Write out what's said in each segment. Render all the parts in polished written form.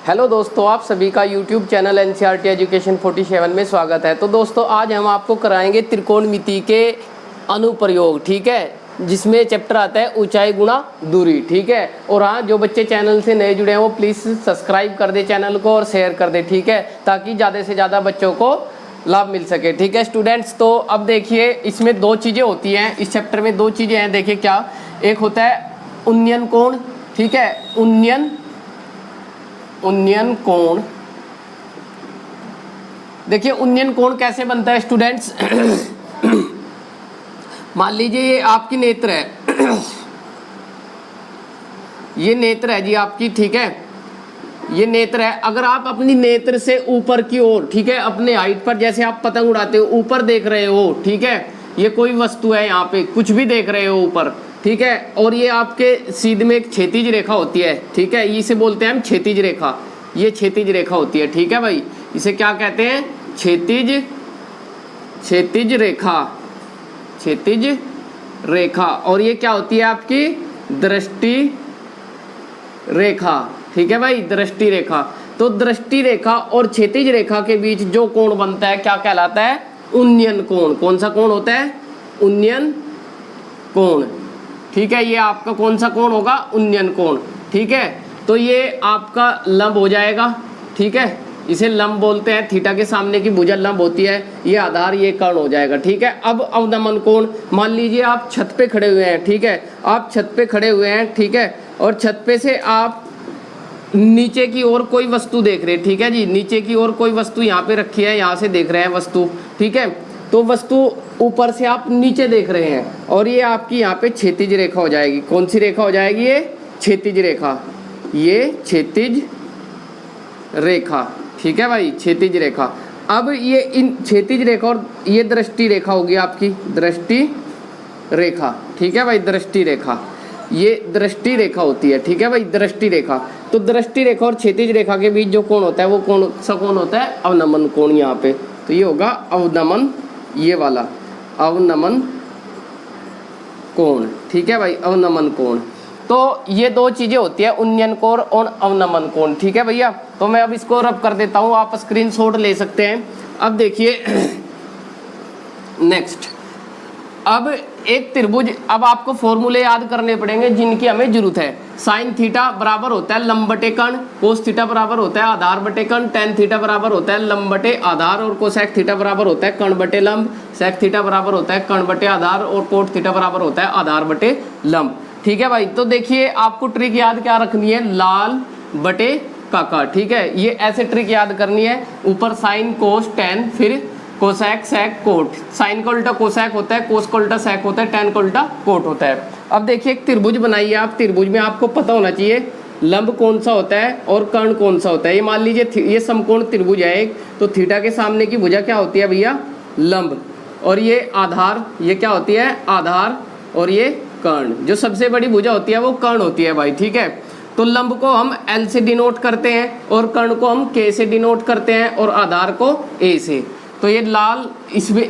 Hello दोस्तों, आप सभी का यूट्यूब चैनल एनसीईआरटी एजुकेशन 47 में स्वागत है। तो दोस्तों आज हम आपको कराएंगे त्रिकोणमिति के अनुप्रयोग, ठीक है, जिसमें चैप्टर आता है ऊंचाई गुणा दूरी, ठीक है। और हाँ, जो बच्चे चैनल से नए जुड़े हैं वो प्लीज़ सब्सक्राइब कर दे चैनल को और शेयर कर दे, ठीक है, ताकि ज़्यादा से ज़्यादा बच्चों को लाभ मिल सके, ठीक है स्टूडेंट्स। तो अब देखिए, इसमें दो चीज़ें होती हैं, इस चैप्टर में दो चीज़ें हैं। देखिए क्या, एक होता है उन्नयन कोण, ठीक है, उन्नयन कोण। देखिए उन्नयन कोण कैसे बनता है स्टूडेंट्स। मान लीजिए ये आपकी नेत्र है, ये नेत्र है जी आपकी, ठीक है, ये नेत्र है। अगर आप अपनी नेत्र से ऊपर की ओर, ठीक है, अपने हाइट पर, जैसे आप पतंग उड़ाते हो, ऊपर देख रहे हो, ठीक है, ये कोई वस्तु है, यहाँ पे कुछ भी देख रहे हो ऊपर, ठीक है, और ये आपके सीध में एक क्षैतिज रेखा होती है, ठीक है, इसे बोलते हैं हम क्षैतिज रेखा, ये क्षैतिज रेखा होती है, ठीक है भाई, इसे क्या कहते हैं, क्षैतिज रेखा, क्षैतिज रेखा। और ये क्या होती है आपकी दृष्टि रेखा, ठीक है भाई, दृष्टि रेखा। तो दृष्टि रेखा और क्षैतिज रेखा के बीच जो कोण बनता है क्या कहलाता है, उन्नयन कोण। कौन सा कोण होता है, उन्नयन कोण, ठीक है, ये आपका कौन सा कोण होगा, उन्नयन कोण, ठीक है। तो ये आपका लंब हो जाएगा, ठीक है, इसे लंब बोलते हैं, थीटा के सामने की भुजा लंब होती है, ये आधार, ये कर्ण हो जाएगा, ठीक है। अब अवनमन कोण, मान लीजिए आप छत पे खड़े हुए हैं, ठीक है, आप छत पे खड़े हुए हैं, ठीक है, और छत पे से आप नीचे की ओर कोई वस्तु देख रहे हैं, ठीक है जी, नीचे की ओर कोई वस्तु यहाँ पे रखी है, यहाँ से देख रहे हैं वस्तु, ठीक है, तो वस्तु ऊपर से आप नीचे देख रहे हैं और ये आपकी यहाँ पे क्षैतिज रेखा हो जाएगी। कौन सी रेखा हो जाएगी, ये क्षैतिज रेखा, ये क्षैतिज रेखा, ठीक है भाई, क्षैतिज रेखा। अब ये इन क्षैतिज रेखा और ये दृष्टि रेखा होगी आपकी दृष्टि रेखा, ठीक है भाई, दृष्टि रेखा, ये दृष्टि रेखा होती है, ठीक है भाई, दृष्टि रेखा। तो दृष्टि रेखा और क्षैतिज रेखा के बीच जो कोण होता है वो कौन सा कोण होता है, अवनमन कोण यहाँ पे। तो ये होगा अवनमन, ये वाला अवनमन कोण, ठीक है भाई, अवनमन कोण। तो ये दो चीजें होती है, उन्नयन कोण और अवनमन कोण, ठीक है भैया। तो मैं अब इसको रब कर देता हूँ, आप स्क्रीनशॉट ले सकते हैं। अब देखिए नेक्स्ट, अब एक त्रिभुज, अब आपको फॉर्मूले याद करने पड़ेंगे जिनकी हमें जरूरत है। साइन थीटा बराबर होता है लंब बटे कर्ण, कोस थीटा बराबर होता है आधार बटे कर्ण, टेन थीटा बराबर होता है लंब बटे आधार, और कोसेक थीटा बराबर होता है कर्ण बटे लंब, सेक थीटा बराबर होता है कर्ण बटे आधार, और कोट थीटा बराबर होता है आधार बटे लंब, ठीक है भाई। तो देखिए आपको ट्रिक याद क्या रखनी है, लाल बटे काका, ठीक है, ये ऐसे ट्रिक याद करनी है। ऊपर साइन कोस टेन, फिर कोसेक सेक कोट, साइन का उल्टा कोसेक होता है, कोस का उल्टा सेक होता है, टेन का उल्टा कोट होता है। अब देखिए एक त्रिभुज बनाइए आप, त्रिभुज में आपको पता होना चाहिए लंब कौन सा होता है और कर्ण कौन सा होता है। ये मान लीजिए ये समकोण त्रिभुज है एक, तो थीटा के सामने की भुजा क्या होती है भैया, लंब, और ये आधार, ये क्या होती है, आधार, और ये कर्ण, जो सबसे बड़ी भुजा होती है वो कर्ण होती है भाई, ठीक है। तो लंब को हम L से डिनोट करते हैं और कर्ण को हम K से डिनोट करते हैं और आधार को A से। तो ये लाल इसमें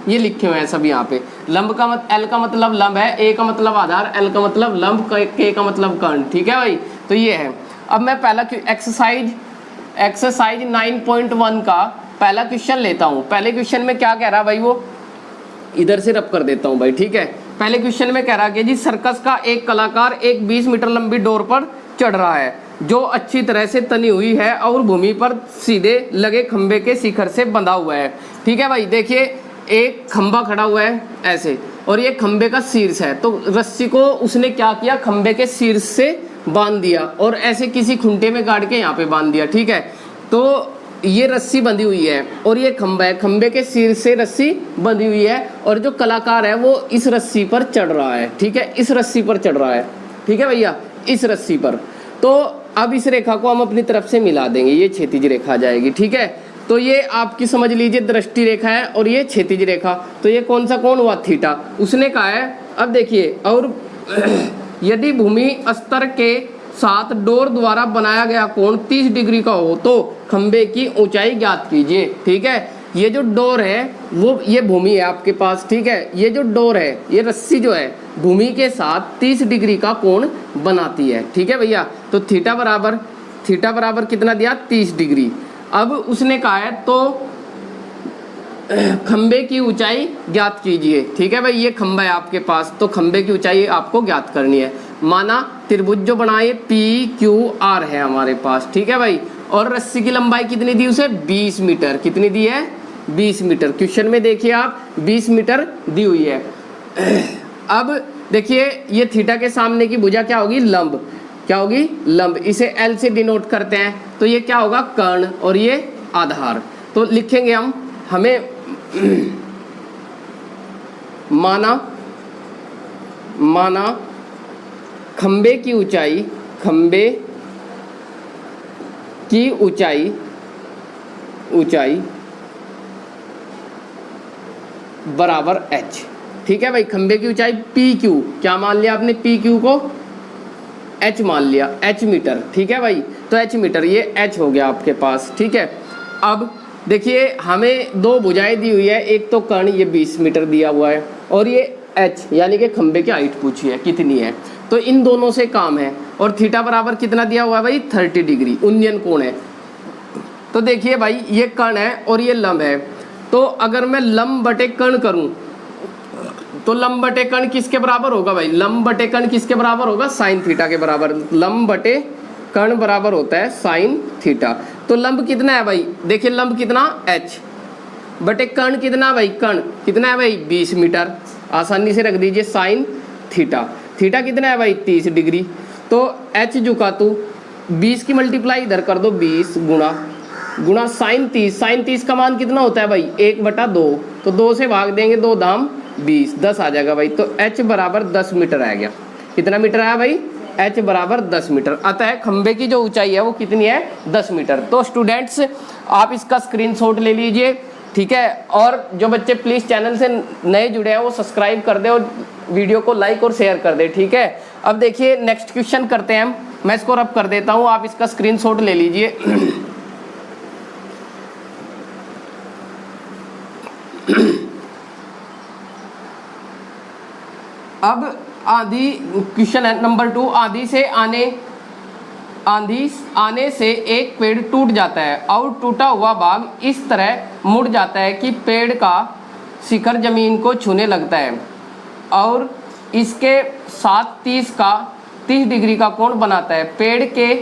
ये लिखे हुए हैं सब यहाँ पे। लंब का L का मतलब लंब है, A का मतलब आधार, L का मतलब लंब, K का मतलब कर्ण, ठीक है भाई। तो ये है। अब मैं पहला एक्सरसाइज 9.1 का पहला क्वेश्चन लेता हूँ। पहले क्वेश्चन में क्या कह रहा है भाई, वो इधर से रब कर देता हूँ भाई, ठीक है। पहले क्वेश्चन में कह रहा है कि जी सर्कस का एक कलाकार एक 20 मीटर लंबी डोर पर चढ़ रहा है जो अच्छी तरह से तनी हुई है और भूमि पर सीधे लगे खंबे के शिखर से बंधा हुआ है, ठीक है भाई। देखिए एक खंबा खड़ा हुआ है ऐसे, और ये खंबे का शीर्ष है, तो रस्सी को उसने क्या किया, खंबे के शीर्ष से बांध दिया और ऐसे किसी खुंटे में गाड़ के यहाँ पे बांध दिया, ठीक है। तो ये रस्सी बंधी हुई है और ये खंबा है, खंबे के शीर्ष से रस्सी बंधी हुई है, और जो कलाकार है वो इस रस्सी पर चढ़ रहा है, ठीक है, इस रस्सी पर चढ़ रहा है, ठीक है भैया, इस रस्सी पर। तो अब इस रेखा को हम अपनी तरफ से मिला देंगे, ये क्षैतिज रेखा आ जाएगी, ठीक है। तो ये आपकी समझ लीजिए दृष्टि रेखा है और ये क्षैतिज रेखा। तो ये कौन सा कोण हुआ, थीटा, उसने कहा है। अब देखिए, और यदि भूमि स्तर के साथ डोर द्वारा बनाया गया कोण 30 डिग्री का हो तो खंबे की ऊंचाई ज्ञात कीजिए, ठीक है। ये जो डोर है वो ये भूमि है आपके पास, ठीक है, ये जो डोर है, ये रस्सी जो है भूमि के साथ 30 डिग्री का कोण बनाती है, ठीक है भैया। तो थीटा बराबर थीटा बराबर कितना दिया 30 डिग्री। अब उसने कहा है तो खंबे की ऊंचाई ज्ञात कीजिए। ठीक है भाई, ये खंबा है आपके पास, तो खंबे की ऊंचाई आपको ज्ञात करनी है। माना त्रिभुज जो बनाए PQR है हमारे पास। ठीक है भाई, और रस्सी की लंबाई कितनी दी उसे 20 मीटर। कितनी दी है 20 मीटर। क्वेश्चन में देखिए आप 20 मीटर दी हुई है। अब देखिए ये थीटा के सामने की भुजा क्या होगी लंब। क्या होगी लंब। इसे L से डिनोट करते हैं, तो ये क्या होगा कर्ण और ये आधार। तो लिखेंगे हम, हमें माना खंबे की ऊंचाई बराबर h। ठीक है भाई, खंबे की ऊंचाई PQ, क्या मान लिया आपने PQ को h मान लिया, h मीटर। ठीक है भाई, तो h मीटर, ये h हो गया आपके पास। ठीक है, अब देखिए हमें दो भुजाएं दी हुई है, एक तो कर्ण ये 20 मीटर दिया हुआ है और ये h यानी कि खंबे की हाइट पूछी है कितनी है, तो इन दोनों से काम है। और थीटा बराबर कितना दिया हुआ है भाई 30 डिग्री, उन्नयन कोण है। तो देखिए भाई ये कर्ण है और ये लंब है, तो अगर मैं लंब बटे कर्ण करूं तो लंब बटे कर्ण किसके बराबर होगा भाई, लंब बटे कर्ण किसके बराबर होगा साइन थीटा के बराबर। लंब बटे कर्ण बराबर होता है साइन थीटा। तो लंब कितना है भाई, देखिए लंब कितना h बटे कर्ण कितना भाई, कर्ण कितना है भाई 20 मीटर। आसानी से रख दीजिए साइन थीटा। थीटा कितना है भाई 30 डिग्री। तो h झुका तू 20 की मल्टीप्लाई इधर कर दो, 20 गुणा साइन 30। साइन 30 का मान कितना होता है भाई 1/2, तो 2 से भाग देंगे, 2 दाम 20, 10 आ जाएगा भाई। तो h बराबर 10 मीटर आ गया। कितना मीटर आया भाई h बराबर 10 मीटर। अतः खंबे की जो ऊंचाई है वो कितनी है 10 मीटर। तो स्टूडेंट्स आप इसका स्क्रीनशॉट ले लीजिए। ठीक है, और जो बच्चे प्लीज़ चैनल से नए जुड़े हैं वो सब्सक्राइब कर दे और वीडियो को लाइक और शेयर कर दे। ठीक है, अब देखिए नेक्स्ट क्वेश्चन करते हैं हम। मैं इसको रब कर देता हूँ, आप इसका स्क्रीनशॉट ले लीजिए। अब आंधी क्वेश्चन है नंबर 2। आंधी से एक पेड़ टूट जाता है और टूटा हुआ भाग इस तरह मुड़ जाता है कि पेड़ का शिखर जमीन को छूने लगता है और इसके साथ 30 डिग्री का कोण बनाता है। पेड़ के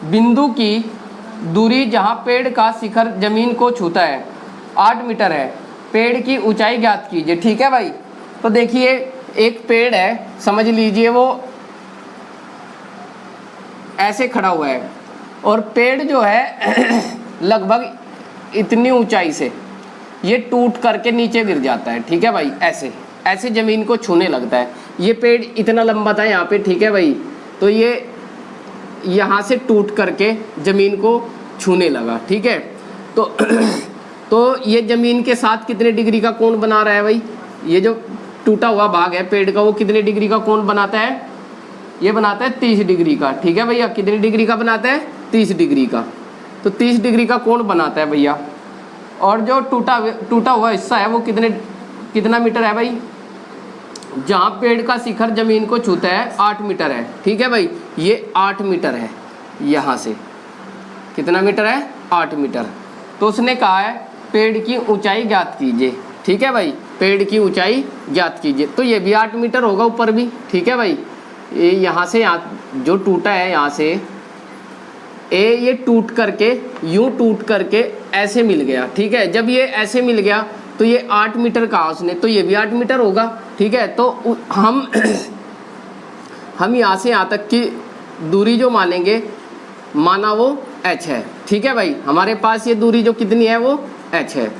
बिंदु की दूरी जहां पेड़ का शिखर जमीन को छूता है 8 मीटर है। पेड़ की ऊंचाई ज्ञात कीजिए। ठीक है भाई, तो देखिए एक पेड़ है, समझ लीजिए वो ऐसे खड़ा हुआ है और पेड़ जो है लगभग इतनी ऊंचाई से ये टूट करके नीचे गिर जाता है। ठीक है भाई, ऐसे ज़मीन को छूने लगता है। ये पेड़ इतना लंबा था यहाँ पे। ठीक है भाई, तो ये यहाँ से टूट करके ज़मीन को छूने लगा। ठीक है, तो ये ज़मीन के साथ कितने डिग्री का कोण बना रहा है भाई, ये जो टूटा हुआ भाग है पेड़ का वो कितने डिग्री का कोण बनाता है, ये बनाता है 30 डिग्री का। ठीक है भैया, कितनी डिग्री का बनाता है 30 डिग्री का। तो 30 डिग्री का कोण बनाता है भैया। और जो टूटा हुआ हिस्सा है वो कितना मीटर है भाई, जहाँ पेड़ का शिखर जमीन को छूता है 8 मीटर है। ठीक है भाई, ये 8 मीटर है। यहाँ से कितना मीटर है 8 मीटर। तो उसने कहा है पेड़ की ऊंचाई ज्ञात कीजिए। ठीक है भाई, पेड़ की ऊंचाई ज्ञात कीजिए, तो ये भी 8 मीटर होगा ऊपर भी। ठीक है भाई, ये यहाँ से यहाँ जो टूटा है यहाँ से ये टूट करके यूं टूट करके ऐसे मिल गया। ठीक है, जब ये ऐसे मिल गया तो ये 8 मीटर कहा उसने, तो ये भी 8 मीटर होगा। ठीक है, तो हम यहाँ से यहाँ तक की दूरी जो मानेंगे, माना वो h है। ठीक है भाई, हमारे पास ये दूरी जो कितनी है वो h है।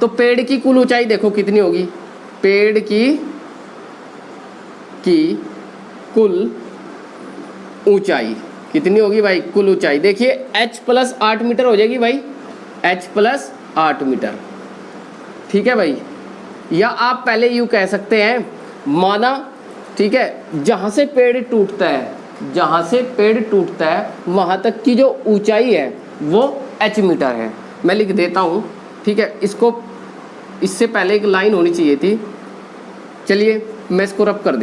तो पेड़ की कुल ऊंचाई देखो कितनी होगी, पेड़ की कुल ऊंचाई कितनी होगी भाई, कुल ऊंचाई देखिए h प्लस 8 मीटर हो जाएगी भाई, h प्लस 8 मीटर। ठीक है भाई, या आप पहले यूँ कह सकते हैं, माना ठीक है जहाँ से पेड़ टूटता है वहाँ तक की जो ऊंचाई है वो h मीटर है। मैं लिख देता हूँ। ठीक है, इससे पहले एक लाइन होनी चाहिए थी। चलिए मैं इसको रब कर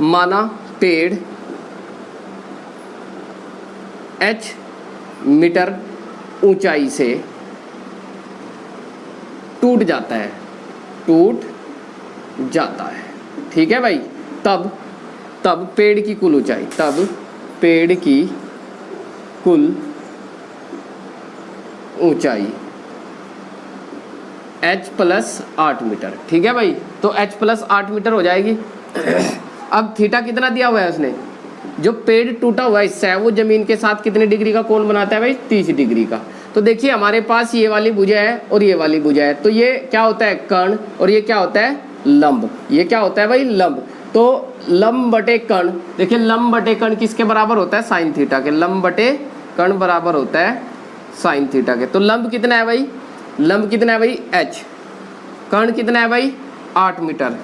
माना पेड़ h मीटर ऊंचाई से टूट जाता है, ठीक है भाई। तब पेड़ की कुल ऊंचाई, तब पेड़ की कुल ऊंचाई h प्लस 8 मीटर, ठीक है भाई। तो h प्लस 8 मीटर हो जाएगी। अब थीटा कितना दिया हुआ है उसने, जो पेड़ टूटा हुआ हिस्सा है वो जमीन के साथ कितने डिग्री का कोण बनाता है भाई, 30 डिग्री का। तो देखिए हमारे पास ये वाली भुजा है और ये वाली भुजा है, तो ये क्या होता है कर्ण और ये क्या होता है लंब। ये क्या होता है भाई लंब। तो लंब बटे कर्ण, देखिए लंब बटे कर्ण किसके बराबर होता है, साइन थीटा के। लंब बटे कर्ण बराबर होता है साइन थीटा के। तो लंब कितना है भाई, लंब कितना है भाई h, कर्ण कितना है भाई 8 मीटर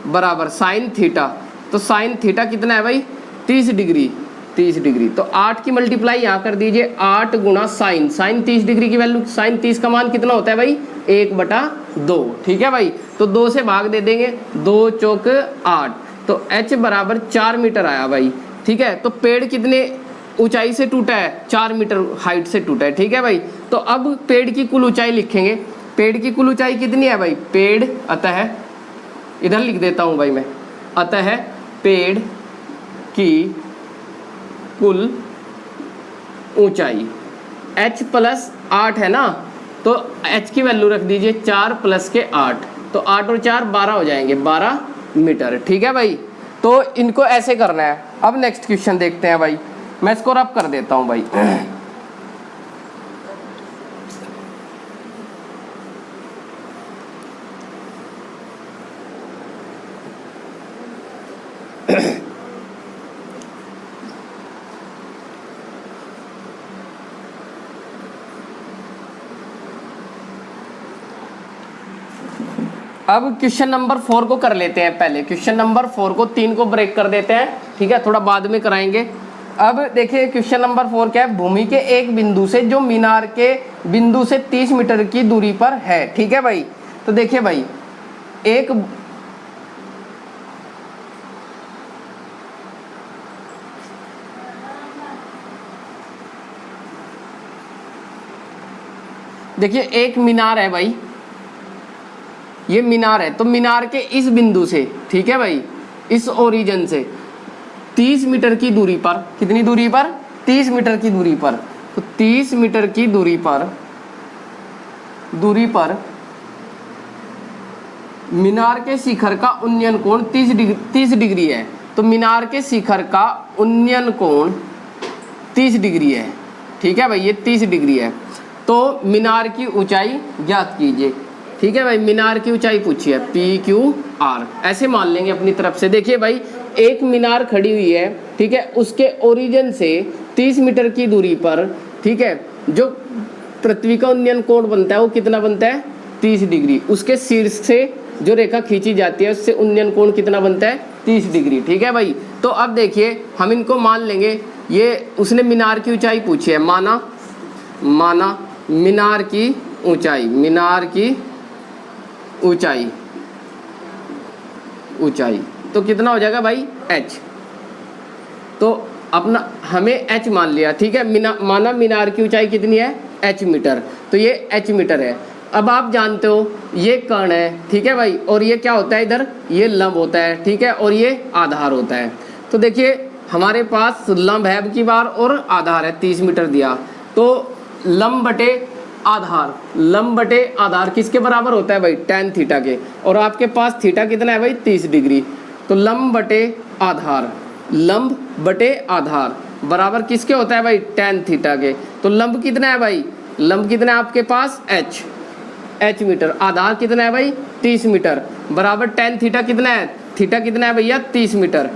बराबर साइन थीटा। तो साइन थीटा कितना है भाई 30 डिग्री, 30 डिग्री। तो 8 की मल्टीप्लाई यहाँ कर दीजिए, 8 गुणा साइन, साइन 30 डिग्री की वैल्यू, साइन 30 का मान कितना होता है भाई 1/2, ठीक है भाई। तो 2 से भाग दे देंगे, 2 चौक 8, तो h बराबर 4 मीटर आया भाई, ठीक है। तो पेड़ कितने ऊंचाई से टूटा है, 4 मीटर हाइट से टूटा है, ठीक है भाई। तो अब पेड़ की कुल ऊंचाई लिखेंगे, पेड़ की कुल ऊंचाई कितनी है भाई, पेड़ अतः, इधर लिख देता हूँ भाई मैं, अतः पेड़ की कुल ऊंचाई h प्लस 8 है ना, तो h की वैल्यू रख दीजिए 4 प्लस के 8, तो 8 और 4 12 हो जाएंगे, 12 मीटर, ठीक है भाई। तो इनको ऐसे करना है। अब नेक्स्ट क्वेश्चन देखते हैं भाई, मैं इसको रब कर देता हूं भाई। अब क्वेश्चन नंबर 4 को कर लेते हैं पहले। क्वेश्चन नंबर 4 को 3 को ब्रेक कर देते हैं, ठीक है, थोड़ा बाद में कराएंगे। अब देखिए क्वेश्चन नंबर 4 क्या है, भूमि के एक बिंदु से जो मीनार के बिंदु से 30 मीटर की दूरी पर है, ठीक है भाई। तो देखिए भाई एक देखिए एक मीनार है भाई, ये मीनार है। तो मीनार के इस बिंदु से, ठीक है भाई, इस ओरिजिन से 30 मीटर की दूरी पर, कितनी दूरी पर, 30 मीटर की दूरी पर। तो 30 मीटर की दूरी पर मीनार के शिखर का उन्नयन कोण 30 डिग्री है। तो मीनार के शिखर का उन्नयन कोण 30 डिग्री है, ठीक है भाई, ये 30 डिग्री है। तो मीनार की ऊंचाई ज्ञात कीजिए, ठीक है भाई। मीनार की ऊंचाई पूछी है PQR, ऐसे मान लेंगे अपनी तरफ से। देखिए भाई एक मीनार खड़ी हुई है, ठीक है, उसके ओरिजिन से 30 मीटर की दूरी पर, ठीक है, जो पृथ्वी का उन्नयन कोण बनता है वो कितना बनता है 30 डिग्री। उसके शीर्ष से जो रेखा खींची जाती है उससे उन्नयन कोण कितना बनता है 30 डिग्री, ठीक है भाई। तो अब देखिए हम इनको मान लेंगे, ये उसने मीनार की ऊंचाई पूछी है, माना मीनार की ऊंचाई तो कितना हो जाएगा भाई h। तो अपना हमें h मान लिया, ठीक है। माना मीनार की ऊंचाई कितनी है h मीटर, तो ये h मीटर है। अब आप जानते हो ये कर्ण है, ठीक है भाई, और ये क्या होता है इधर, ये लंब होता है, ठीक है, और ये आधार होता है। तो देखिए हमारे पास लंब है अब की बार और आधार है, 30 मीटर दिया। तो लंब बटे आधार किसके बराबर होता है भाई, tan थीटा के। और आपके पास थीटा कितना है भाई 30 डिग्री। तो लंब बटे आधार बराबर किसके होता है भाई, tan थीटा के। तो लंब कितना है भाई, लंब कितना है आपके पास h मीटर, आधार कितना है भाई 30 मीटर बराबर tan थीटा कितना है, थीटा कितना है भैया 30 मीटर,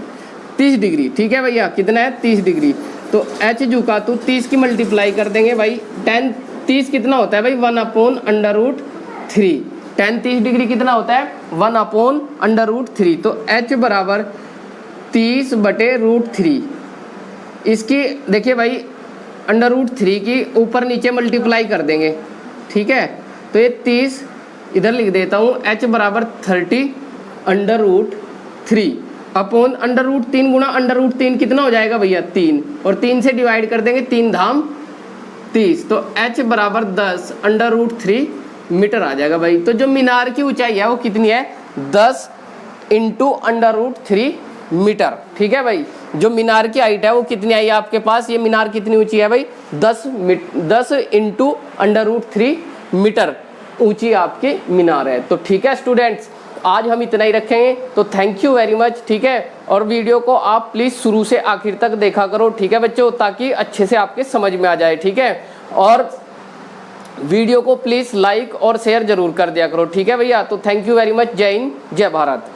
30 डिग्री, ठीक है भैया, कितना है 30 डिग्री। तो h झुका तो 30 की मल्टीप्लाई कर देंगे भाई, tan 30 कितना होता है भाई 1/√3, tan 30 डिग्री कितना होता है 1/√3। तो h बराबर 30/√3। इसकी देखिए भाई √3 की ऊपर नीचे मल्टीप्लाई कर देंगे, ठीक है। तो ये 30 इधर लिख देता हूँ, h बराबर 30/√3, अपॉन √3 गुणा √3 कितना हो जाएगा भैया 3, और 3 से डिवाइड कर देंगे, 3 धाम 30, तो h बराबर 10 √3 मीटर आ जाएगा भाई। तो जो मीनार की ऊंचाई है वो कितनी है 10 इंटू √3 मीटर। ठीक है भाई, जो मीनार की हाइट है वो कितनी आई आपके पास, ये मीनार कितनी ऊंची है भाई 10 इंटू √3 मीटर ऊंची आपकी मीनार है। तो ठीक है स्टूडेंट्स, आज हम इतना ही रखेंगे, तो थैंक यू वेरी मच। ठीक है, और वीडियो को आप प्लीज़ शुरू से आखिर तक देखा करो। ठीक है बच्चों, ताकि अच्छे से आपके समझ में आ जाए। ठीक है, और वीडियो को प्लीज़ लाइक और शेयर जरूर कर दिया करो। ठीक है भैया, तो थैंक यू वेरी मच। जय हिंद, जय भारत।